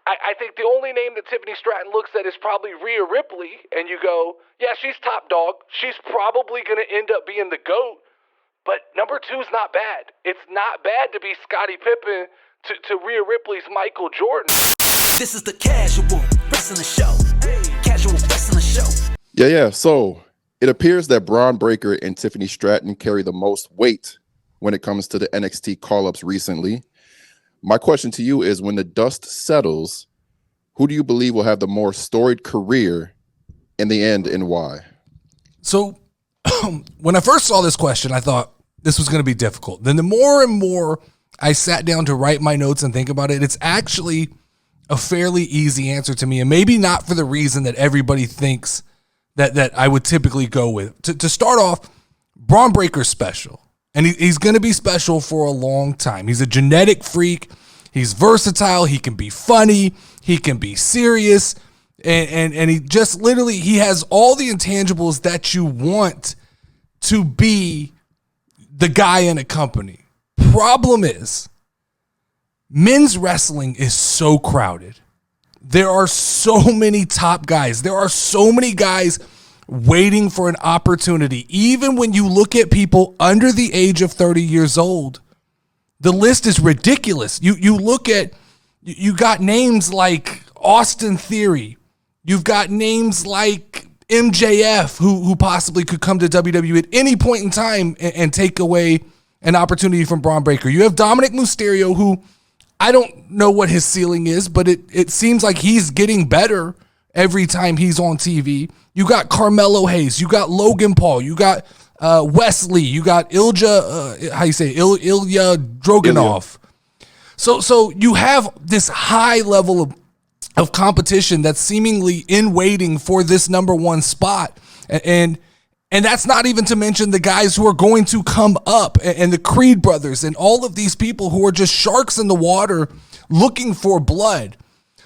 I think the only name that Tiffany Stratton looks at is probably Rhea Ripley, and you go, yeah, she's top dog. She's probably going to end up being the GOAT, but number 2 is not bad. It's not bad to be Scottie Pippen to Rhea Ripley's Michael Jordan. This is the Casual Wrestling Show. Casual Wrestling Show. Yeah. So it appears that Bron Breakerr and Tiffany Stratton carry the most weight when it comes to the NXT call-ups recently. My question to you is, when the dust settles, who do you believe will have the more storied career in the end, and why? So when I first saw this question, I thought this was going to be difficult. Then the more and more I sat down to write my notes and think about it, it's actually a fairly easy answer to me, and maybe not for the reason that everybody thinks that I would typically go with. To start off, Bron Breakker's special. And he's going to be special for a long time. He's a genetic freak. He's versatile. He can be funny. He can be serious. And he just literally, he has all the intangibles that you want to be the guy in a company. Problem is, men's wrestling is so crowded. There are so many top guys. There are so many guys waiting for an opportunity. Even when you look at people under the age of 30 years old, the list is ridiculous. You look at, you got names like Austin Theory. You've got names like MJF, who possibly could come to WWE at any point in time and take away an opportunity from Bron Breakkr. You have Dominic Mysterio, who I don't know what his ceiling is, but it seems like he's getting better every time he's on TV. You got Carmelo Hayes. You got Logan Paul. You got Wesley. You got Ilja Dragunov. So you have this high level of competition that's seemingly in waiting for this number 1 spot. And that's not even to mention the guys who are going to come up, and the Creed brothers and all of these people who are just sharks in the water looking for blood.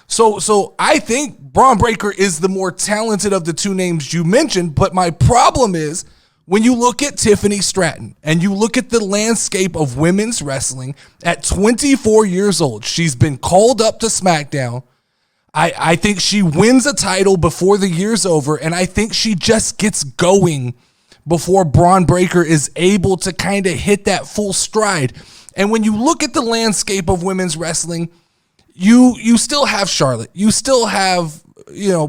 So I think Bron Breakkr is the more talented of the 2 names you mentioned, but my problem is when you look at Tiffany Stratton and you look at the landscape of women's wrestling at 24 years old, she's been called up to SmackDown. I think she wins a title before the year's over, and I think she just gets going before Bron Breakkr is able to kind of hit that full stride. And when you look at the landscape of women's wrestling, you still have Charlotte, you still have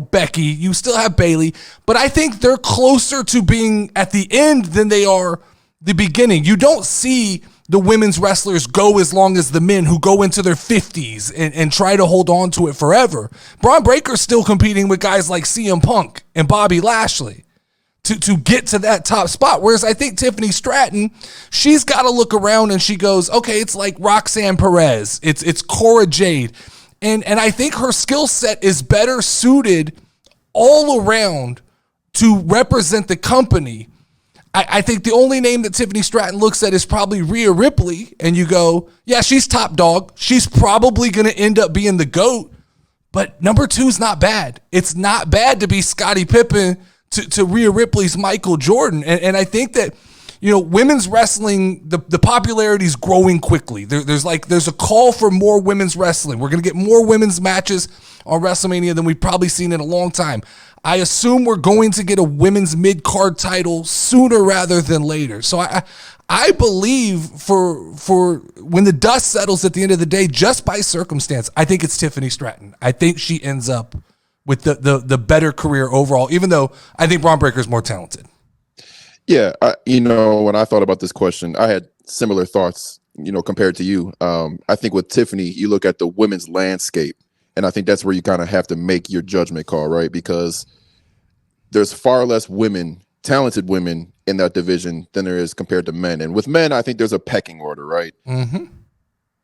Becky, you still have Bayley, but I think they're closer to being at the end than they are the beginning. You don't see the women's wrestlers go as long as the men who go into their 50s and try to hold on to it forever. Bron Breakker's still competing with guys like CM Punk and Bobby Lashley to get to that top spot. Whereas I think Tiffany Stratton, she's got to look around and she goes, okay, it's like Roxanne Perez. It's Cora Jade. And I think her skill set is better suited all around to represent the company. I think the only name that Tiffany Stratton looks at is probably Rhea Ripley. And you go, yeah, she's top dog. She's probably going to end up being the GOAT. But number 2 is not bad. It's not bad to be Scottie Pippen to Rhea Ripley's Michael Jordan. And I think that, women's wrestling, the popularity is growing quickly. There's a call for more women's wrestling. We're going to get more women's matches on WrestleMania than we've probably seen in a long time. I assume we're going to get a women's mid-card title sooner rather than later. So I believe for when the dust settles at the end of the day, just by circumstance, I think it's Tiffany Stratton. I think she ends up with the better career overall, even though I think Bron Breakkr is more talented. Yeah, when I thought about this question, I had similar thoughts, compared to you. I think with Tiffany, you look at the women's landscape, and I think that's where you kind of have to make your judgment call, right? Because there's far less talented women in that division than there is compared to men. And with men, I think there's a pecking order, right? Mm-hmm.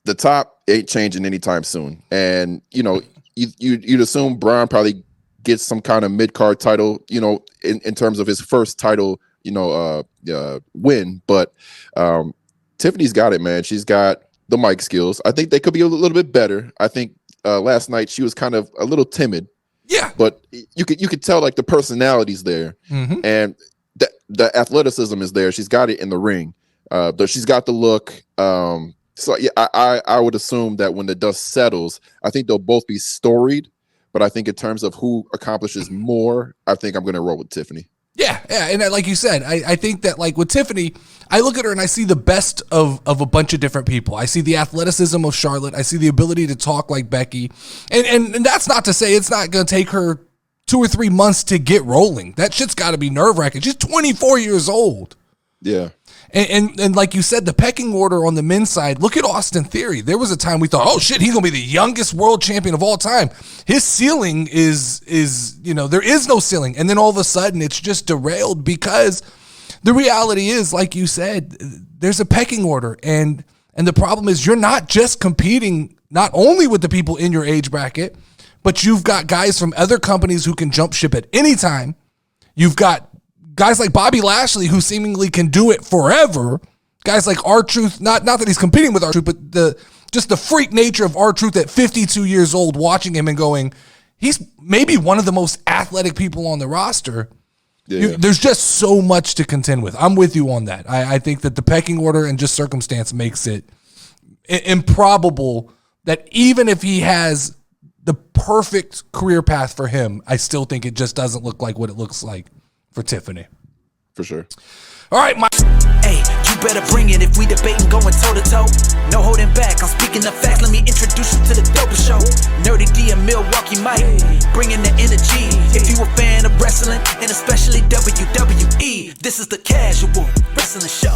The top ain't changing anytime soon. And, you'd assume Bron probably gets some kind of mid-card title, in terms of his first title, win. But Tiffany's got it, man. She's got the mic skills. I think they could be a little bit better. I think last night she was kind of a little timid. Yeah. But you could tell like the personality's there. Mm-hmm. And the athleticism is there. She's got it in the ring. She's got the look. So yeah, I would assume that when the dust settles, I think they'll both be storied. But I think in terms of who accomplishes more, I think I'm going to roll with Tiffany. Yeah, and like you said, I think that like with Tiffany, I look at her and I see the best of a bunch of different people. I see the athleticism of Charlotte. I see the ability to talk like Becky. And that's not to say it's not going to take her 2 or 3 months to get rolling. That shit's got to be nerve-wracking. She's 24 years old. Yeah. And like you said, the pecking order on the men's side, look at Austin Theory. There was a time we thought, oh shit, he's going to be the youngest world champion of all time. His ceiling is there is no ceiling. And then all of a sudden it's just derailed because the reality is, like you said, there's a pecking order. And the problem is you're not just competing not only with the people in your age bracket, but you've got guys from other companies who can jump ship at any time. You've got guys like Bobby Lashley, who seemingly can do it forever. Guys like R-Truth, not that he's competing with R-Truth, but the freak nature of R-Truth at 52 years old, watching him and going, he's maybe one of the most athletic people on the roster. Yeah. There's just so much to contend with. I'm with you on that. I think that the pecking order and just circumstance makes it improbable that even if he has the perfect career path for him, I still think it just doesn't look like what it looks like for Tiffany. For sure. All right, Hey, you better bring it if we debating going toe to toe. No holding back, I'm speaking the facts. Let me introduce you to the dope show. Nerdy D and Milwaukee Mike, bringing the energy. If you a fan of wrestling and especially WWE, this is the Casual Wrestling Show.